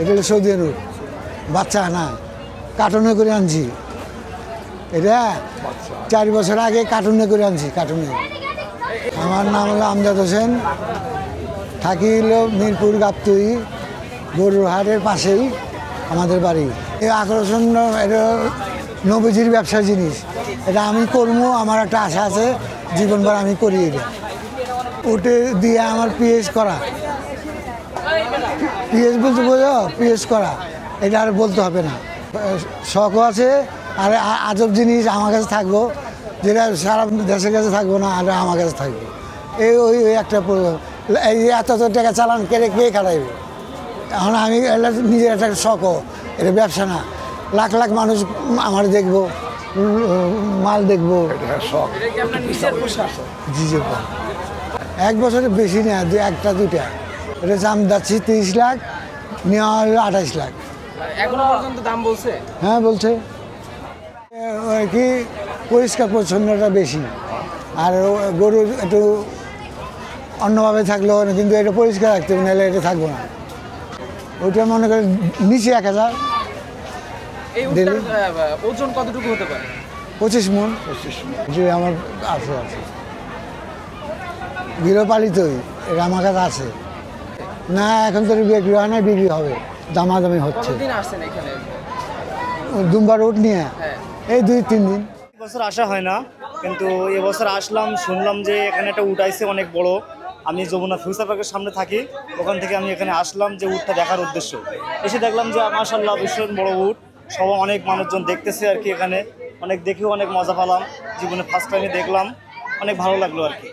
এটা হলো সৌদি আরব বাচ্চা না, কার্টুনে করে আনছি। এটা 4 বছর আগে কার্টুনে করে আনছি, কার্টুনে। আমার নাম হলো আমজাদ হোসেন, থাকি হলো মিরপুর গাবতুই, গরুর হাটের পাশেই আমাদের বাড়ি। এই আকর্ষণ এটা নবীজির ব্যবসার জিনিস, এটা আমি করবো, আমার একটা আশা আছে, জীবনভর আমি করি। এটা ওটে দিয়ে আমার পিএইচ করা, পিএইচ বলতে বোঝো, পিএইচ করা, এটা আর বলতে হবে না। শখও আছে, আর আজব জিনিস আমার কাছে থাকবো, যেটা সারা দেশের কাছে থাকবো না, আর আমার কাছে থাকবে। এই ওই একটা এই এত টাকা চালান কে খাটাইবে। এখন আমি নিজের একটা শখও, এটা ব্যবসা না। লাখ লাখ মানুষ আমার দেখবো, মাল দেখবো। জি জি, 1 বছরে বেশি না, 1টা 2টা। এটা দাম যাচ্ছি 30 লাখ, নেওয়া হলো 28 লাখ। এখনো পর্যন্ত দাম বলছে? হ্যাঁ বলছে। ওই কি পরিষ্কার পরিচ্ছন্নতা বেশি, আর গরুর একটু অন্যভাবে থাকলেও, কিন্তু এটা পরিষ্কার রাখতে হবে, নাহলে এটা থাকবো না। ওইটা মনে করেন নিচে 1000। ওজন কতটুকু হতে পারে? 25 মণ। যে আমার আছে আছে গৃহপালিতই, এটা আমার কাছে আছে। না এখন তো বিক্রি হয় না, বিক্রি হবে, দামাদামি হচ্ছে। কতদিন আসছেন এখানে? দুম্বা রোড নিয়ে এই 2-3 দিন। বছর আসা হয় না, কিন্তু এবছর আসলাম, শুনলাম যে এখানে একটা উট আইছে অনেক বড়। আমি যমুনা ফিউচার পার্কের সামনে থাকি, ওখান থেকে আমি এখানে আসলাম যে উটটা দেখার উদ্দেশ্য। এসে দেখলাম যে মাশাআল্লাহ ভীষণ বড় উট, সবাই অনেক মানুষজন দেখতেছে আর কি। এখানে অনেক দেখেও অনেক মজা পেলাম, জীবনে ফার্স্ট টাইমে দেখলাম, অনেক ভালো লাগলো আর কি।